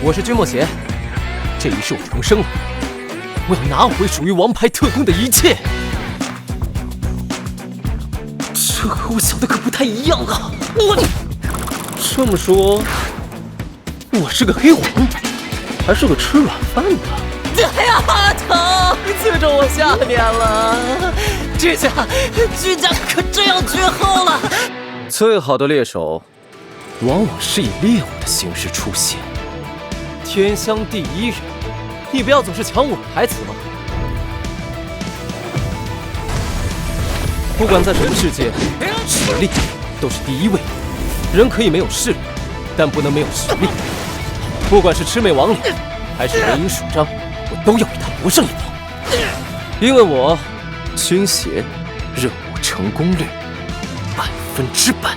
我是君莫邪，这一世我重生了，我要拿回属于王牌特工的一切。这和我想的可不太一样啊！我这么说，我是个黑皇，还是个吃软饭的？哎呀，疼！刺中我下面了，居家可这样绝后了。最好的猎手，往往是以猎物的形式出现。天香第一人，你不要总是抢我的台词嘛！不管在什么世界，实力都是第一位。人可以没有势力，但不能没有实力。不管是魑魅魍魉，还是人影鼠张，我都要比他搏上一搏。因为我君邪任务成功率100%。